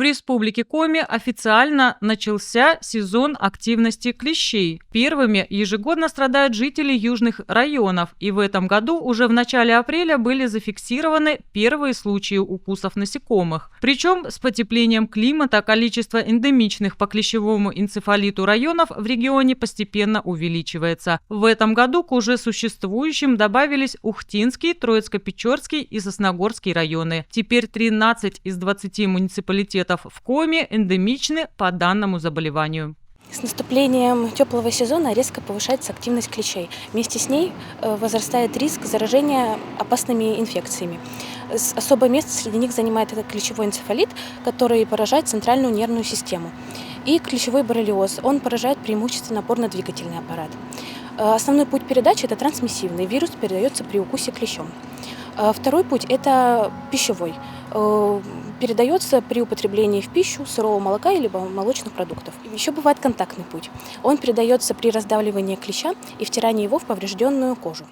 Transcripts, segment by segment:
В Республике Коми официально начался сезон активности клещей. Первыми ежегодно страдают жители южных районов, и в этом году уже в начале апреля были зафиксированы первые случаи укусов насекомых. Причем с потеплением климата количество эндемичных по клещевому энцефалиту районов в регионе постепенно увеличивается. В этом году к уже существующим добавились Ухтинский, Троицко-Печорский и Сосногорский районы. Теперь 13 из 20 муниципалитетов в Коми эндемичны по данному заболеванию. С наступлением теплого сезона резко повышается активность клещей. Вместе с ней возрастает риск заражения опасными инфекциями. Особое место среди них занимает этот клещевой энцефалит, который поражает центральную нервную систему. И клещевой боррелиоз. Он поражает преимущественно опорно-двигательный аппарат. Основной путь передачи – это трансмиссивный. Вирус передается при укусе клещом. Второй путь – это пищевой. Передается при употреблении в пищу сырого молока или молочных продуктов. Еще бывает контактный путь. Он передается при раздавливании клеща и втирании его в поврежденную кожу.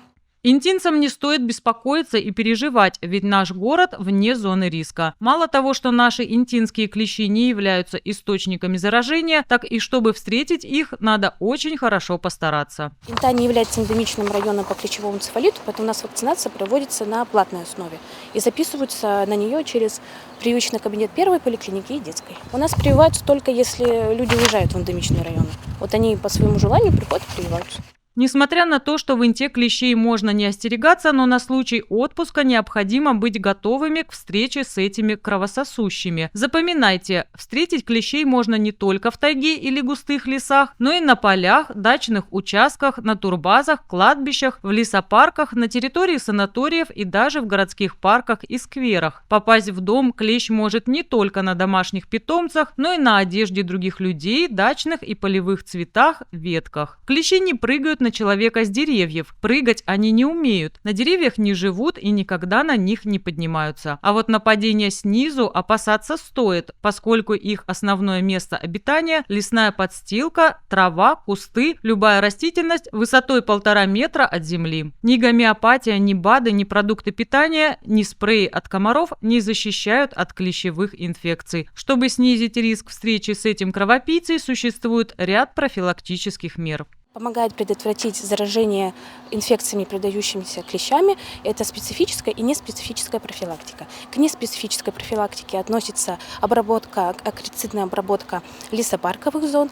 Интинцам не стоит беспокоиться и переживать, ведь наш город вне зоны риска. Мало того, что наши интинские клещи не являются источниками заражения, так и чтобы встретить их, надо очень хорошо постараться. Инта не является эндемичным районом по клещевому энцефалиту, поэтому у нас вакцинация проводится на платной основе. И записываются на нее через прививочный кабинет первой поликлиники и детской. У нас прививаются только если люди уезжают в эндемичные районы. Вот они по своему желанию приходят и прививаются. Несмотря на то, что в Инте клещей можно не остерегаться, но на случай отпуска необходимо быть готовыми к встрече с этими кровососущими. Запоминайте, встретить клещей можно не только в тайге или густых лесах, но и на полях, дачных участках, на турбазах, кладбищах, в лесопарках, на территории санаториев и даже в городских парках и скверах. Попасть в дом клещ может не только на домашних питомцах, но и на одежде других людей, дачных и полевых цветах, ветках. Клещи не прыгают на человека с деревьев. Прыгать они не умеют. На деревьях не живут и никогда на них не поднимаются. А вот нападения снизу опасаться стоит, поскольку их основное место обитания – лесная подстилка, трава, кусты, любая растительность высотой 1,5 метра от земли. Ни гомеопатия, ни БАДы, ни продукты питания, ни спреи от комаров не защищают от клещевых инфекций. Чтобы снизить риск встречи с этим кровопийцей, существует ряд профилактических мер. Помогает предотвратить заражение инфекциями, передающимися клещами. Это специфическая и неспецифическая профилактика. К неспецифической профилактике относится акарицидная обработка лесопарковых зон,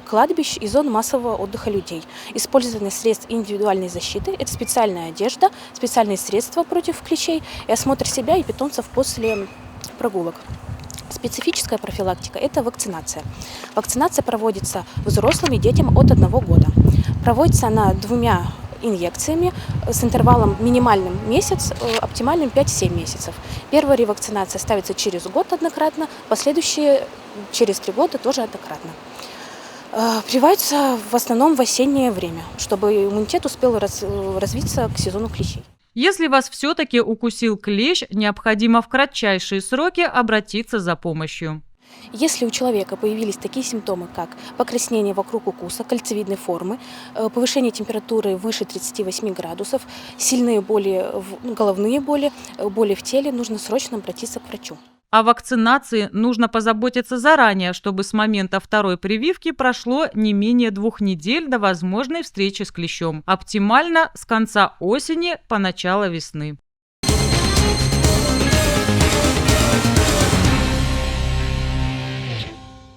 кладбищ и зон массового отдыха людей. Использование средств индивидуальной защиты – это специальная одежда, специальные средства против клещей и осмотр себя и питомцев после прогулок. Специфическая профилактика – это вакцинация. Вакцинация проводится взрослым и детям от 1 года. Проводится она 2 инъекциями с интервалом минимальным месяц, оптимальным 5-7 месяцев. Первая ревакцинация ставится через год однократно, последующие через 3 года тоже однократно. Прививаются в основном в осеннее время, чтобы иммунитет успел развиться к сезону клещей. Если вас все-таки укусил клещ, необходимо в кратчайшие сроки обратиться за помощью. Если у человека появились такие симптомы, как покраснение вокруг укуса, кольцевидной формы, повышение температуры выше 38 градусов, сильные боли, головные боли, боли в теле, нужно срочно обратиться к врачу. О вакцинации нужно позаботиться заранее, чтобы с момента 2-й прививки прошло не менее 2 недель до возможной встречи с клещом. Оптимально с конца осени по начало весны.